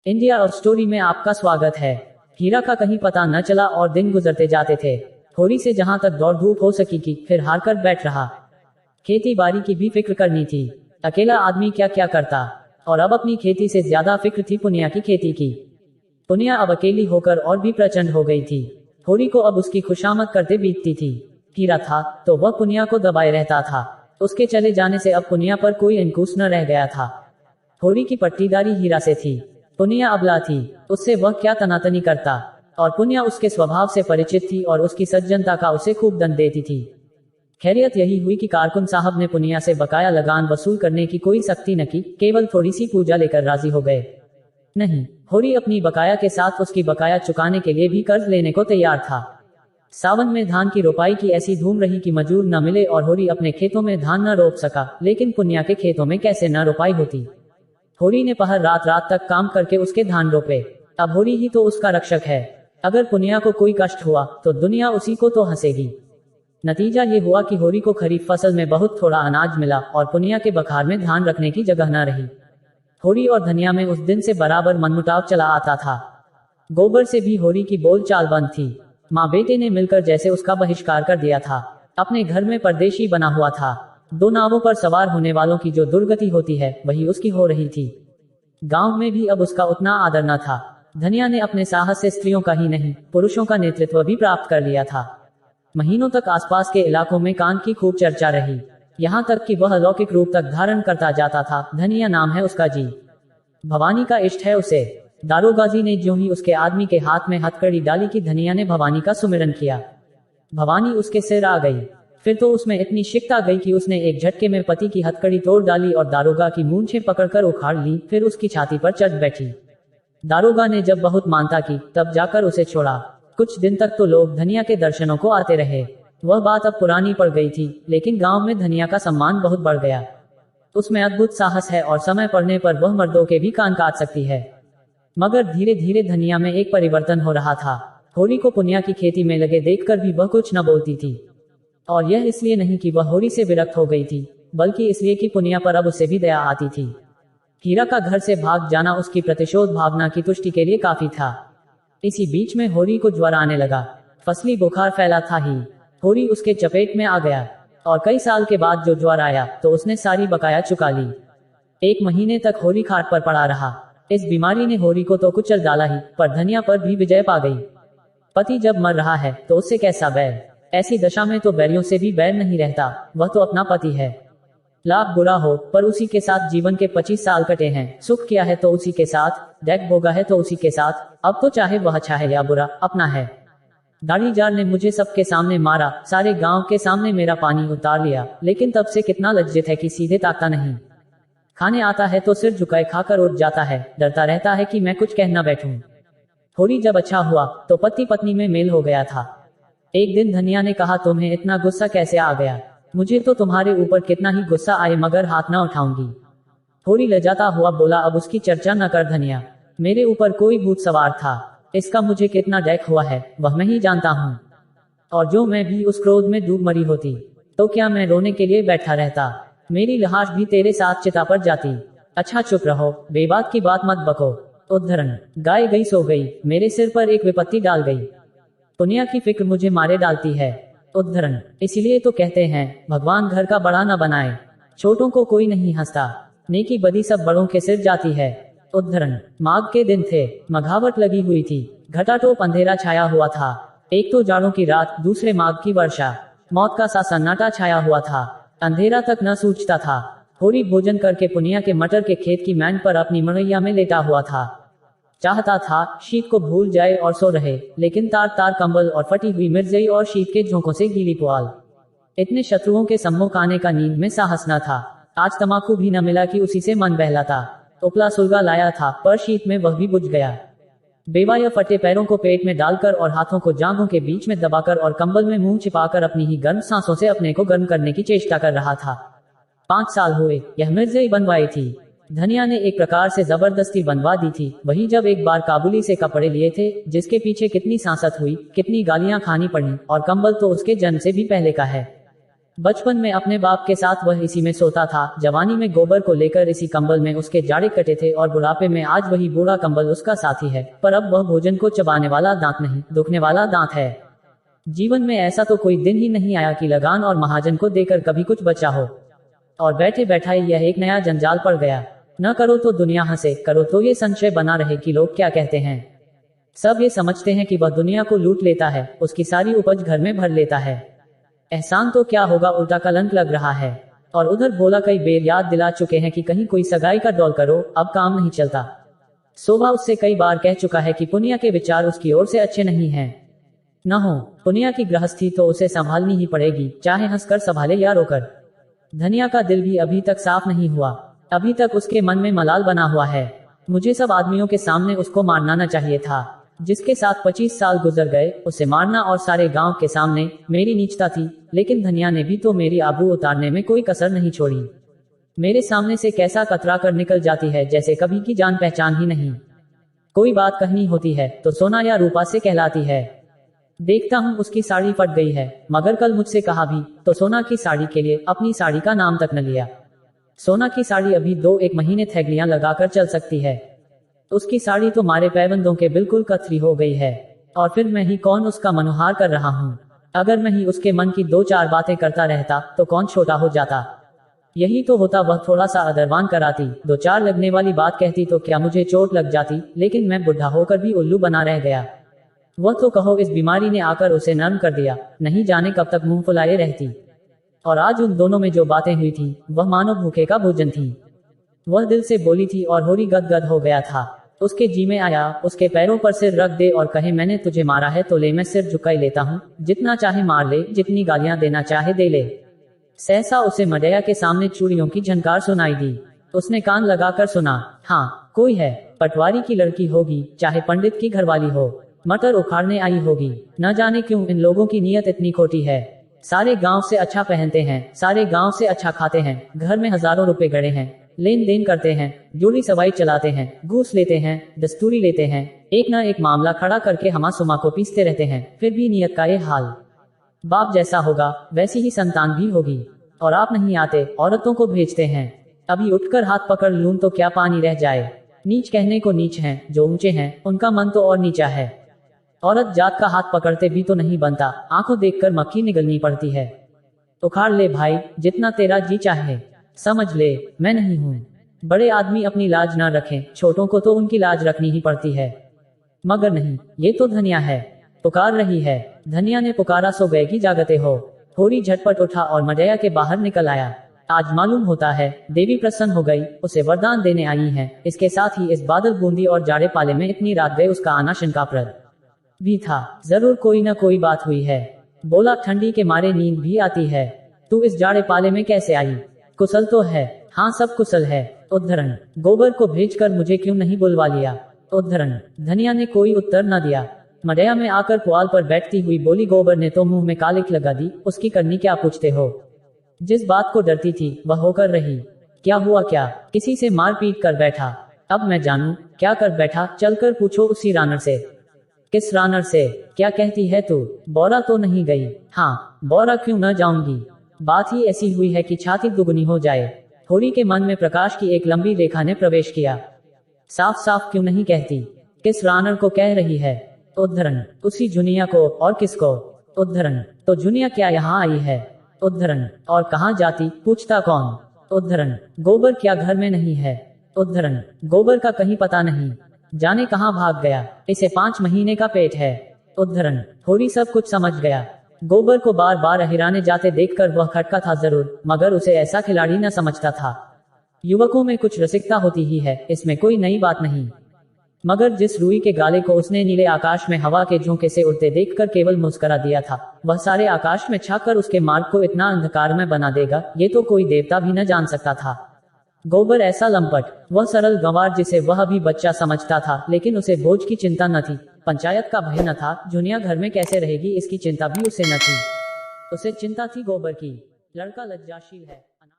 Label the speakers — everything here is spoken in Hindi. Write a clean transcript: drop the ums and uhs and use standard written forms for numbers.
Speaker 1: इंडिया ऑफ स्टोरी में आपका स्वागत है। हीरा का कहीं पता न चला और दिन गुजरते जाते थे। होरी से जहां तक दौड़ धूप हो सकी की, फिर हार कर बैठ रहा। खेती बाड़ी की भी फिक्र करनी थी। अकेला आदमी क्या क्या करता। और अब अपनी खेती से ज्यादा फिक्र थी पुनिया की खेती की। पुनिया अब अकेली होकर और भी प्रचंड हो गई थी। होरी को अब उसकी खुशामद करते बीतती थी। हीरा था तो वह पुनिया को दबाए रहता था। उसके चले जाने से अब पुनिया पर कोई अंकुश न रह गया था। होरी की पट्टीदारी हीरा से थी। पुनिया अबला थी, उससे वह क्या तनातनी करता। और पुनिया उसके स्वभाव से परिचित थी और उसकी सज्जनता का उसे खूब दंड देती थी। खैरियत यही हुई कि कारकुन साहब ने पुनिया से बकाया लगान वसूल करने की कोई सख्ती न की, केवल थोड़ी सी पूजा लेकर राजी हो गए। नहीं, होरी अपनी बकाया के साथ उसकी बकाया चुकाने के लिए भी कर्ज लेने को तैयार था। सावन में धान की रोपाई की ऐसी धूम रही कि मजूर न मिले और होरी अपने खेतों में धान न रोप सका, लेकिन पुनिया के खेतों में कैसे न रोपाई होती। होरी ने पहर रात रात तक काम करके उसके धान रोपे। अब होरी ही तो उसका रक्षक है। अगर पुनिया को कोई कष्ट हुआ तो दुनिया उसी को तो हंसेगी। नतीजा ये हुआ कि होरी को खरीफ फसल में बहुत थोड़ा अनाज मिला और पुनिया के बखार में धान रखने की जगह न रही। होरी और धनिया में उस दिन से बराबर मनमुटाव चला आता था। गोबर से भी होरी की बोलचाल बंद थी। माँ बेटे ने मिलकर जैसे उसका बहिष्कार कर दिया था। अपने घर में परदेशी बना हुआ था। दो नावों पर सवार होने वालों की जो दुर्गति होती है वही उसकी हो रही थी। गांव में भी अब उसका उतना आदर न था। धनिया ने अपने साहस से स्त्रियों का ही नहीं, पुरुषों का नेतृत्व भी प्राप्त कर लिया था। महीनों तक आसपास के इलाकों में कान की खूब चर्चा रही। यहाँ तक कि वह अलौकिक रूप तक धारण करता जाता था। धनिया नाम है उसका जी। भवानी का इष्ट है उसे। दारोगाजी ने ज्यों ही उसके आदमी के हाथ में हथकड़ी डाली कि धनिया ने भवानी का सुमिरन किया। भवानी उसके सिर आ गई। फिर तो उसमें इतनी शिक्त आ गई कि उसने एक झटके में पति की हथकड़ी तोड़ डाली और दारोगा की मूंछें पकड़कर उखाड़ ली, फिर उसकी छाती पर चढ़ बैठी। दारोगा ने जब बहुत मानता की तब जाकर उसे छोड़ा। कुछ दिन तक तो लोग धनिया के दर्शनों को आते रहे। वह बात अब पुरानी पड़ गई थी, लेकिन गांव में धनिया का सम्मान बहुत बढ़ गया। उसमें अद्भुत साहस है और समय पड़ने पर वह मर्दों के भी कान काट सकती है। मगर धीरे धीरे धनिया में एक परिवर्तन हो रहा था। होरी को पुनिया की खेती में लगे देखकर भी वह कुछ न बोलती थी। और यह इसलिए नहीं कि वह होरी से विरक्त हो गई थी, बल्कि इसलिए कि पुनिया पर अब उससे भी दया आती थी। हीरा का घर से भाग जाना उसकी प्रतिशोध भावना की तुष्टि के लिए काफी था। इसी बीच में होरी को ज्वर आने लगा। फसली बुखार फैला था ही। होरी उसके चपेट में आ गया। और कई साल के बाद जो ज्वर आया तो उसने सारी बकाया चुका ली। 1 महीने तक होरी खाट पर पड़ा रहा। इस बीमारी ने होरी को तो कुचल डाला ही, पर धनिया पर भी विजय पा गई। पति जब मर रहा है तो उससे कैसा बैर। ऐसी दशा में तो बैरियों से भी बैर नहीं रहता, वह तो अपना पति है। लाभ बुरा हो पर उसी के साथ जीवन के 25 साल कटे हैं। सुख किया है तो उसी के साथ, दैक भोगा है तो उसी के साथ। अब तो चाहे वह अच्छा है या बुरा, अपना है। दाढ़ीजार ने मुझे सबके सामने मारा, सारे गांव के सामने मेरा पानी उतार लिया, लेकिन तब से कितना लज्जित है कि सीधे ताकता नहीं। खाने आता है तो सिर झुकाए खाकर उठ जाता है, डरता रहता है कि मैं कुछ कह न बैठूं। होरी जब अच्छा हुआ तो पति पत्नी में मेल हो गया था। एक दिन धनिया ने कहा, तुम्हें इतना गुस्सा कैसे आ गया। मुझे तो तुम्हारे ऊपर कितना ही गुस्सा आए मगर हाथ ना उठाऊंगी। होरी लजाता हुआ बोला, अब उसकी चर्चा न कर धनिया। मेरे ऊपर कोई भूत सवार था। इसका मुझे कितना डैक हुआ है वह मैं ही जानता हूँ। और जो मैं भी उस क्रोध में डूब मरी होती तो क्या मैं रोने के लिए बैठा रहता। मेरी लाश भी तेरे साथ चिता पर जाती। अच्छा चुप रहो, बेबात की बात मत बको। उद्धरण, गाय गई सो गई, मेरे सिर पर एक विपत्ति डाल गई। पुनिया की फिक्र मुझे मारे डालती है। उद्धरण, इसीलिए तो कहते हैं भगवान घर का बड़ा न बनाए, छोटों को कोई नहीं हंसता। नेकी बदी सब बड़ों के सिर जाती है। उद्धरण, माघ के दिन थे, मघावट लगी हुई थी, घटाटोप अंधेरा छाया हुआ था। एक तो जाड़ों की रात, दूसरे माघ की वर्षा। मौत का सा सन्नाटा छाया हुआ था। अंधेरा तक न सूझता था। होरी भोजन करके पुनिया के मटर के खेत की मैंड पर अपनी मड़ैया में लेटा हुआ था। चाहता था शीत को भूल जाए और सो रहे, लेकिन तार तार कंबल और फटी हुई मिर्जई और शीत के झोंकों से गीली पुआल, इतने शत्रुओं के सम्मुख आने का नींद में साहस न था। आज तमाकू भी न मिला कि उसी से मन बहलाता। उपला सुलगा लाया था पर शीत में वह भी बुझ गया। बेवा या फटे पैरों को पेट में डालकर और हाथों को जांघों के बीच में दबाकर और कंबल में मुंह छिपाकर अपनी ही गर्म सांसों से अपने को गर्म करने की चेष्टा कर रहा था। 5 साल हुए यह मिर्जई बनवाई थी। धनिया ने एक प्रकार से जबरदस्ती बनवा दी थी। वही जब एक बार काबुली से कपड़े लिए थे, जिसके पीछे कितनी सांसत हुई, कितनी गालियां खानी पड़ी, और कंबल तो उसके जन्म से भी पहले का है। बचपन में अपने बाप के साथ वह इसी में सोता था, जवानी में गोबर को लेकर इसी कंबल में उसके जाड़े कटे थे और बुढ़ापे में आज वही बूढ़ा कंबल उसका साथी है। पर अब वह भोजन को चबाने वाला दांत नहीं, दुखने वाला दांत है। जीवन में ऐसा तो कोई दिन ही नहीं आया कि लगान और महाजन को देकर कभी कुछ बचा हो, और बैठे बैठाए यह एक नया जंजाल पड़ गया। न करो तो दुनिया हंसे, करो तो ये संशय बना रहे कि लोग क्या कहते हैं। सब ये समझते हैं कि वह दुनिया को लूट लेता है, उसकी सारी उपज घर में भर लेता है। एहसान तो क्या होगा, उल्टा कलंक लग रहा है। और उधर भोला कई बेर याद दिला चुके हैं कि कहीं कोई सगाई का डौल करो, अब काम नहीं चलता। शोभा उससे कई बार कह चुका है कि पुनिया के विचार उसकी ओर से अच्छे नहीं हैं। न हो पुनिया की गृहस्थी तो उसे संभालनी ही पड़ेगी, चाहे हंसकर संभाले या रोकर। धनिया का दिल भी अभी तक साफ नहीं हुआ, अभी तक उसके मन में मलाल बना हुआ है। मुझे सब आदमियों के सामने उसको मारना न चाहिए था। जिसके साथ 25 साल गुजर गए उसे मारना, और सारे गांव के सामने मेरी नीचता थी। लेकिन धनिया ने भी तो मेरी आबरू उतारने में कोई कसर नहीं छोड़ी। मेरे सामने से कैसा कतरा कर निकल जाती है, जैसे कभी की जान पहचान ही नहीं। कोई बात कहनी होती है तो सोना या रूपा से कहलाती है। देखता हूँ उसकी साड़ी फट गई है, मगर कल मुझसे कहा भी तो सोना की साड़ी के लिए अपनी साड़ी का नाम तक न लिया। सोना की साड़ी अभी 2-1 महीने थैगलियां लगाकर चल सकती है। उसकी साड़ी तो मारे पैबंदों के बिल्कुल कतरी हो गई है। और फिर मैं ही कौन उसका मनोहार कर रहा हूँ। अगर मैं ही उसके मन की 2-4 बातें करता रहता तो कौन छोटा हो जाता। यही तो होता, वह थोड़ा सा अदरवान कराती, 2-4 लगने वाली बात कहती तो क्या मुझे चोट लग जाती। लेकिन मैं बुढ़ा होकर भी उल्लू बना रह गया। वह तो कहो इस बीमारी ने आकर उसे नर्म कर दिया, नहीं जाने कब तक मुंह फुलाए रहती। और आज उन दोनों में जो बातें हुई थी वह मानो भूखे का भोजन थी। वह दिल से बोली थी और होरी गदगद हो गया था। उसके जी में आया उसके पैरों पर सिर रख दे और कहे मैंने तुझे मारा है तो ले, मैं सिर झुकाई लेता हूँ, जितना चाहे मार ले, जितनी गालियां देना चाहे दे ले। सहसा उसे मडैया के सामने चूड़ियों की झनकार सुनाई दी। उसने कान लगाकर सुना, हाँ कोई है, पटवारी की लड़की होगी, चाहे पंडित की घरवाली हो, मटर उखाड़ने आई होगी। न जाने क्यों इन लोगों की नीयत इतनी खोटी है। सारे गांव से अच्छा पहनते हैं, सारे गांव से अच्छा खाते हैं, घर में हजारों रुपए गड़े हैं, लेन देन करते हैं, जोड़ी सवाई चलाते हैं, घूस लेते हैं, दस्तूरी लेते हैं, एक ना एक मामला खड़ा करके हमा सुमा को पीसते रहते हैं। फिर भी नीयत का ये हाल। बाप जैसा होगा वैसी ही संतान भी होगी। और आप नहीं आते, औरतों को भेजते हैं। अभी उठकर हाथ पकड़ लूं तो क्या पानी रह जाए। नीच कहने को नीच हैं, जो ऊंचे हैं उनका मन तो और नीचा है। औरत जात का हाथ पकड़ते भी तो नहीं बनता, आंखों देखकर मक्खी निगलनी पड़ती है। उखाड़ ले भाई, जितना तेरा जी चाहे, समझ ले मैं नहीं हूँ। बड़े आदमी अपनी लाज ना रखें, छोटों को तो उनकी लाज रखनी ही पड़ती है। मगर नहीं, ये तो धनिया है, पुकार रही है। धनिया ने पुकारा सो गए की जागते हो। होरी झटपट उठा और मडैया के बाहर निकल आया। आज मालूम होता है देवी प्रसन्न हो गई, उसे वरदान देने आई हैं। इसके साथ ही इस बादल बूंदी और जाड़े पाले में इतनी रात गए उसका आना शंकाप्रद भी था। जरूर कोई न कोई बात हुई है। बोला ठंडी के मारे नींद भी आती है। तू इस जाड़े पाले में कैसे आई? कुशल तो है? हाँ सब कुशल है। उद्धरण, गोबर को भेजकर मुझे क्यों नहीं बुलवा लिया? उद्धरण, धनिया ने कोई उत्तर न दिया। मडैया में आकर पुआल पर बैठती हुई बोली, गोबर ने तो मुंह में कालिक लगा दी, उसकी करनी क्या पूछते हो? जिस बात को डरती थी वह होकर रही। क्या हुआ? क्या किसी से मार पीट कर बैठा? अब मैं जानूं क्या कर बैठा, चलकर पूछो उसी रानर से। किस रानर से? क्या कहती है तू? बौरा तो नहीं गई? हाँ, बौरा क्यों न जाऊंगी। बात ही ऐसी हुई है कि छाती दुगनी हो जाए। होरी के मन में प्रकाश की एक लंबी रेखा ने प्रवेश किया। साफ साफ क्यों नहीं कहती? किस रानर को कह रही है? उद्धरण, उसी जुनिया को। और किसको? उद्धरण, तो जुनिया क्या यहाँ आई है? उद्धरण, और कहाँ जाती? पूछता कौन? उद्धरण, गोबर क्या घर में नहीं है? उद्धरण, गोबर का कहीं पता नहीं, जाने कहाँ भाग गया, इसे 5 महीने का पेट है। उद्धरण, होरी सब कुछ समझ गया। गोबर को बार बार अहिराने जाते देखकर वह खटका था जरूर, मगर उसे ऐसा खिलाड़ी न समझता था। युवकों में कुछ रसिकता होती ही है, इसमें कोई नई बात नहीं। मगर जिस रूई के गाले को उसने नीले आकाश में हवा के झोंके से उड़ते देखकर केवल मुस्करा दिया था, वह सारे आकाश में छाकर उसके मार्ग को इतना अंधकार में बना देगा, ये तो कोई देवता भी न जान सकता था। गोबर ऐसा लंपट, वह सरल गंवार जिसे वह अभी बच्चा समझता था, लेकिन उसे बोझ की चिंता न थी, पंचायत का भय न था, जुनिया घर में कैसे रहेगी इसकी चिंता भी उसे न थी। उसे चिंता थी गोबर की। लड़का लज्जाशील है।